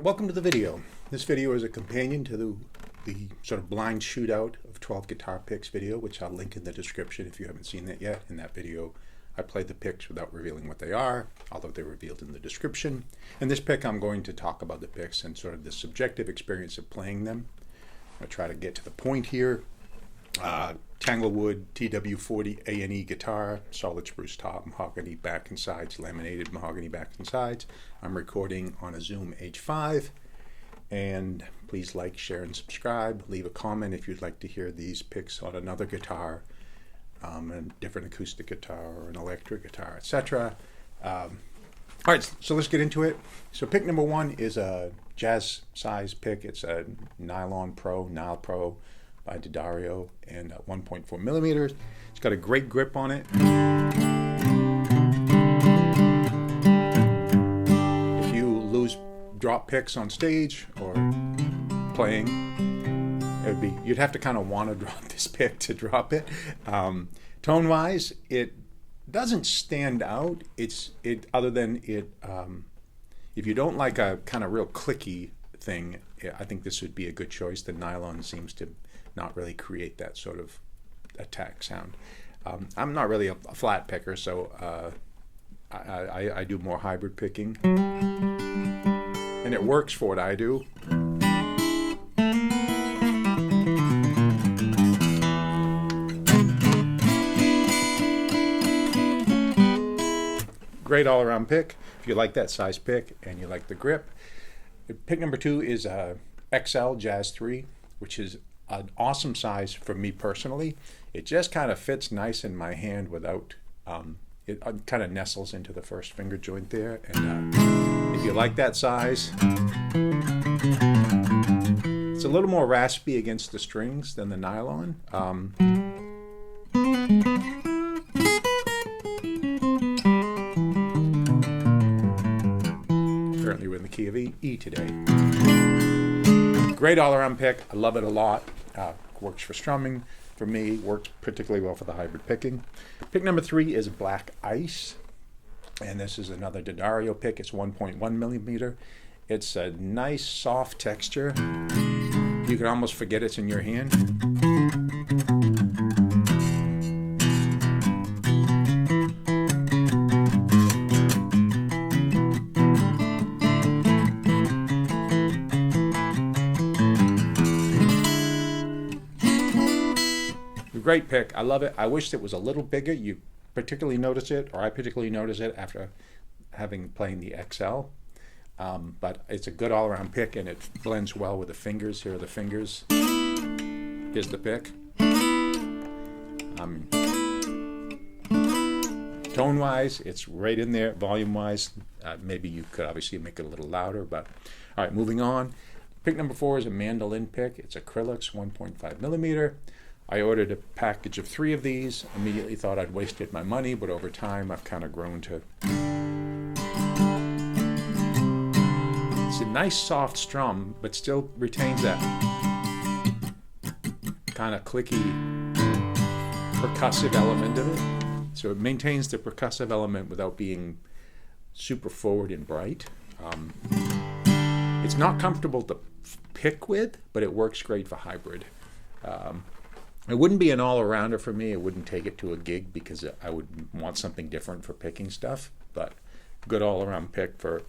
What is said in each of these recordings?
welcome to the video. This video is a companion to the sort of blind shootout of 12 guitar picks video, which I'll link in the description if you haven't seen that yet. In that video, I played the picks without revealing what they are, although they're revealed in the description. In this pick, I'm going to talk about the picks and sort of the subjective experience of playing them. I'll try to get to the point here. Tanglewood TW40 A&E guitar, solid spruce top, mahogany back and sides, laminated mahogany back and sides. I'm recording on a Zoom H5, and please like, share, and subscribe. Leave a comment if you'd like to hear these picks on another guitar, a different acoustic guitar or an electric guitar, etc. All right, so let's get into it. So pick number one is a jazz size pick. It's a NYLPRO by D'Addario and 1.4 millimeters. It's got a great grip on it. If you lose drop picks on stage or playing, you'd have to kind of want to drop this pick to drop it. Tone wise, it doesn't stand out. Other than it, if you don't like a kind of real clicky thing, I think this would be a good choice. The nylon seems to not really create that sort of attack sound. I'm not really a flat picker, so I do more hybrid picking, and it works for what I do. Great all-around pick if you like that size pick and you like the grip. Pick number two is XL Jazz 3, which is an awesome size for me personally. It just kind of fits nice in my hand without, it kind of nestles into the first finger joint there. And if you like that size, it's a little more raspy against the strings than the nylon. Currently we're in the key of E today. Great all-around pick. I love it a lot. Works for strumming. For me, works particularly well for the hybrid picking. Pick number three is Black Ice. And this is another D'Addario pick. It's 1.1 millimeter. It's a nice, soft texture. You can almost forget it's in your hand. Great pick. I love it. I wish it was a little bigger. You particularly notice it, or I particularly notice it after playing the XL. But it's a good all-around pick, and it blends well with the fingers. Here are the fingers. Here's the pick. Tone-wise, it's right in there. Volume-wise, maybe you could obviously make it a little louder. But all right, moving on. Pick number four is a mandolin pick. It's Acrylux 1.5 millimeter. I ordered a package of 3 of these. Immediately thought I'd wasted my money, but over time I've kind of grown to. It's a nice soft strum, but still retains that kind of clicky percussive element of it. So it maintains the percussive element without being super forward and bright. It's not comfortable to pick with, but it works great for hybrid. It wouldn't be an all-arounder for me. I wouldn't take it to a gig because I would want something different for picking stuff. But good all-around pick for,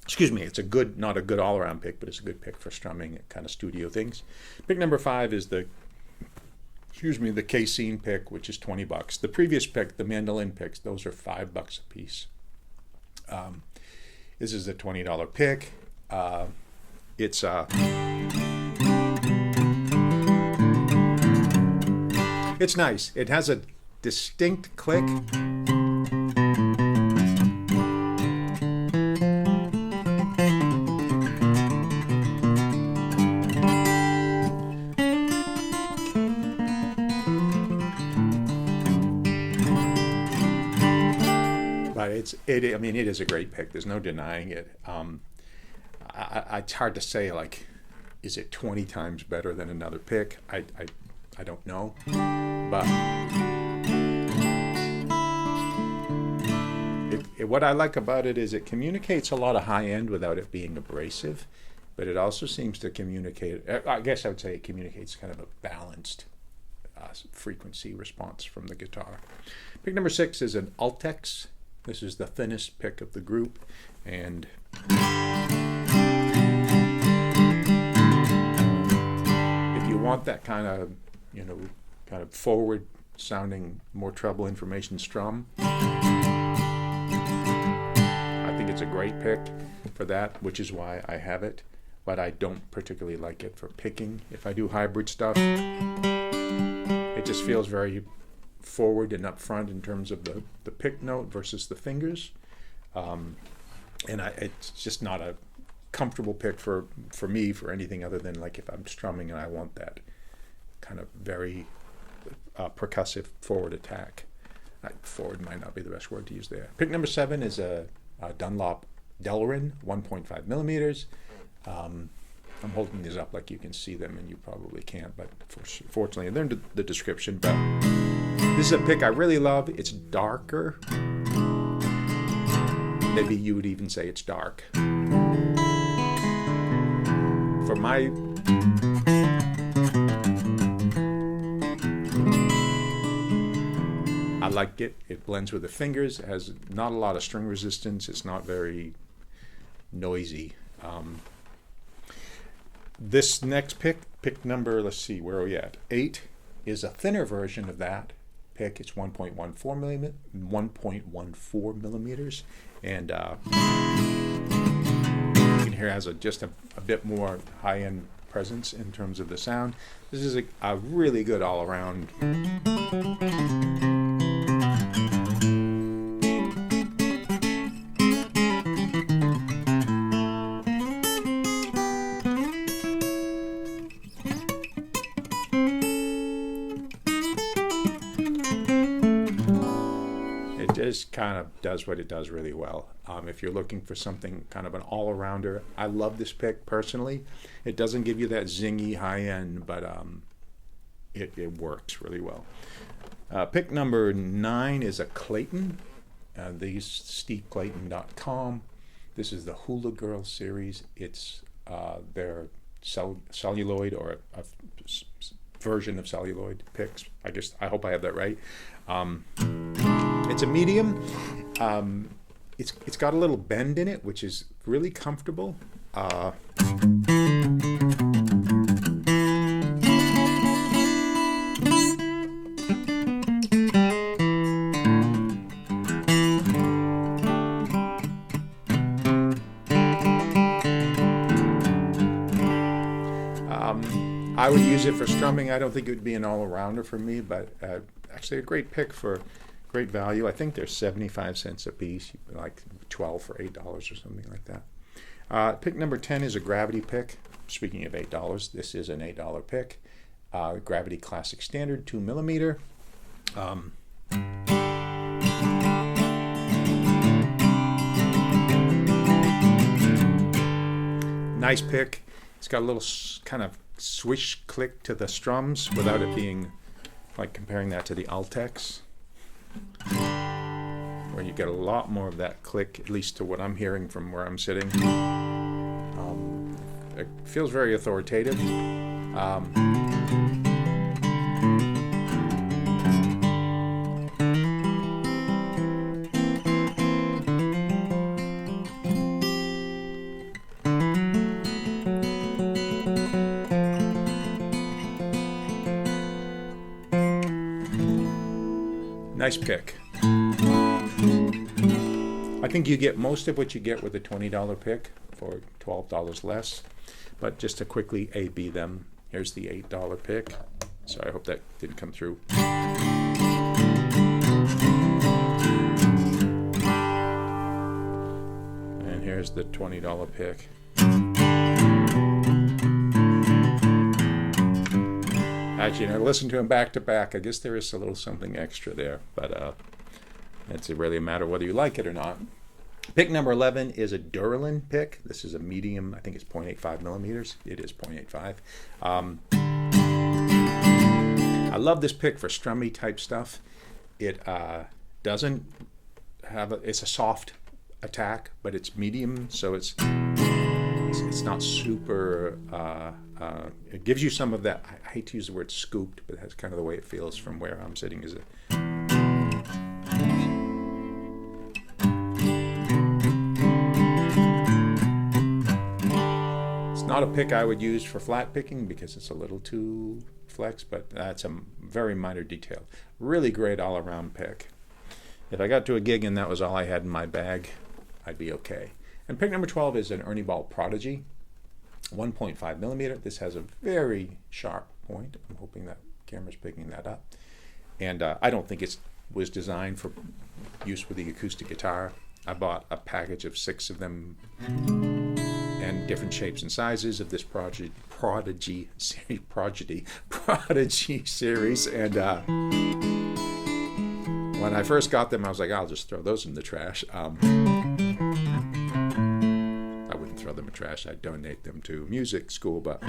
it's a good, not a good all-around pick, but it's a good pick for strumming kind of studio things. Pick number 5 is the Casein pick, which is $20. The previous pick, the mandolin picks, those are $5 a piece. This is a $20 pick. It's nice. It has a distinct click. But it is a great pick. There's no denying it. It's hard to say, like, is it 20 times better than another pick? I don't know, but what I like about it is it communicates a lot of high end without it being abrasive, but it also seems to communicate, I guess I would say it communicates kind of a balanced frequency response from the guitar. Pick number 6 is an Ultex. This is the thinnest pick of the group, and if you want that kind of, kind of forward sounding, more treble information strum, I think it's a great pick for that, which is why I have it, but I don't particularly like it for picking. If I do hybrid stuff, it just feels very forward and up front in terms of the pick note versus the fingers, and it's just not a comfortable pick for me for anything other than like if I'm strumming and I want that kind of very percussive forward attack. Forward might not be the best word to use there. Pick number 7 is a Dunlop Delrin 1.5 millimeters. I'm holding these up like you can see them, and you probably can't, but fortunately they're in the description. But this is a pick I really love. It's darker. Maybe you would even say it's dark. For my I like it. It blends with the fingers. It has not a lot of string resistance. It's not very noisy. This next pick number, let's see, where are we at? 8 is a thinner version of that pick. It's 1.14 millimeters, and you can hear it has just a bit more high-end presence in terms of the sound. This is a really good all-around. Just kind of does what it does really well. If you're looking for something kind of an all-arounder, I love this pick personally. It doesn't give you that zingy high end, but it works really well. Pick number 9 is a Clayton. These SteveClayton.com. This is the Hula Girl series. It's their celluloid, or a version of celluloid picks. I hope I have that right. It's a medium. It's got a little bend in it, which is really comfortable. I would use it for strumming. I don't think it would be an all-arounder for me, but actually a great pick for great value. I think they're 75 cents a piece, like 12 for $8 or something like that. Pick number 10 is a Gravity pick. Speaking of $8, this is an $8 pick. Gravity Classic Standard 2 millimeter. Nice pick. It's got a little kind of swish click to the strums without it being like comparing that to the Ultex, where you get a lot more of that click, at least to what I'm hearing from where I'm sitting. It feels very authoritative. Nice pick. I think you get most of what you get with a $20 pick for $12 less. But just to quickly A-B them, here's the $8 pick. So I hope that didn't come through. And here's the $20 pick. Actually, I listened to them back to back. I guess there is a little something extra there, but it's really a matter whether you like it or not. Pick number 11 is a Duralin pick. This is a medium. I think it's 0.85 millimeters. It is 0.85. I love this pick for strummy type stuff. It doesn't it's a soft attack, but it's medium, so it's not super. It gives you some of that. I hate to use the word scooped, but that's kind of the way it feels from where I'm sitting. Is it? It's not a pick I would use for flat picking because it's a little too flex, but that's a very minor detail. Really great all-around pick. If I got to a gig and that was all I had in my bag, I'd be okay. And pick number 12 is an Ernie Ball Prodigy, 1.5 millimeter. This has a very sharp point. I'm hoping that camera's picking that up. And I don't think it was designed for use with the acoustic guitar. I bought a package of 6 of them and different shapes and sizes of this Prodigy series. And when I first got them, I was like, I'll just throw those in the trash. I wouldn't throw them in trash. I'd donate them to music school. But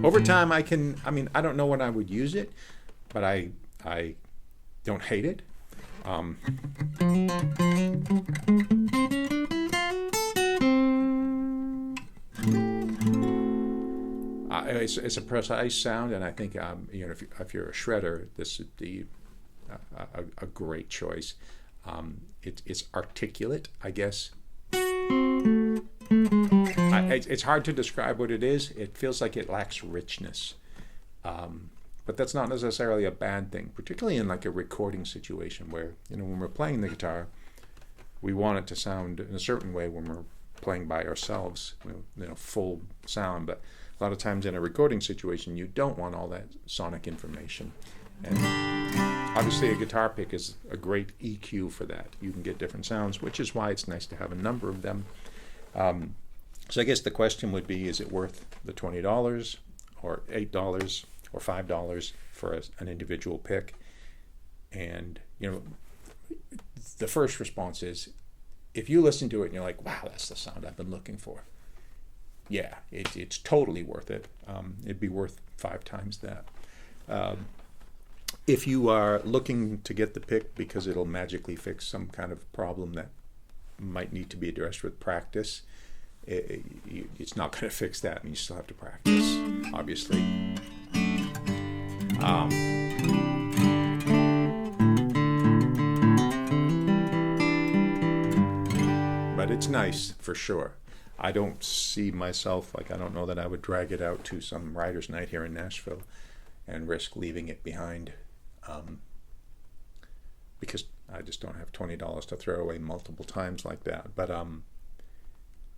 over time, I don't know when I would use it, but I don't hate it. It's a precise sound, and I think if you're a shredder, this would be a great choice. It's articulate, I guess. It's hard to describe what it is. It feels like it lacks richness, but that's not necessarily a bad thing, particularly in like a recording situation where when we're playing the guitar, we want it to sound in a certain way when we're playing by ourselves, full sound, but a lot of times in a recording situation, you don't want all that sonic information. And obviously a guitar pick is a great EQ for that. You can get different sounds, which is why it's nice to have a number of them. So I guess the question would be, is it worth the $20 or $8 or $5 for an individual pick? And, the first response is, if you listen to it and you're like, wow, that's the sound I've been looking for. Yeah, it's totally worth it. It'd be worth 5 times that. If you are looking to get the pick because it'll magically fix some kind of problem that might need to be addressed with practice, it's not going to fix that, and you still have to practice, obviously. But it's nice for sure. I don't see myself, I don't know that I would drag it out to some writer's night here in Nashville and risk leaving it behind, because I just don't have $20 to throw away multiple times like that. But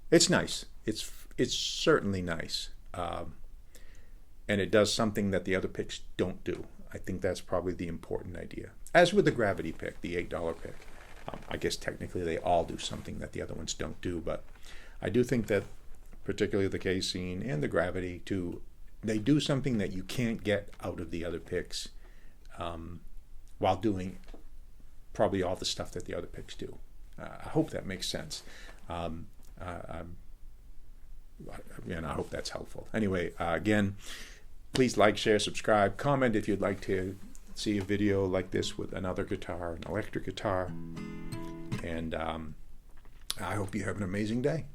it's nice. It's certainly nice, and it does something that the other picks don't do. I think that's probably the important idea. As with the Gravity pick, the $8 pick, I guess technically they all do something that the other ones don't do, but I do think that particularly the Casein and the Gravity too, they do something that you can't get out of the other picks, while doing probably all the stuff that the other picks do. I hope that makes sense. And I hope that's helpful. Anyway, again, please like, share, subscribe, comment if you'd like to see a video like this with another guitar, an electric guitar. And I hope you have an amazing day.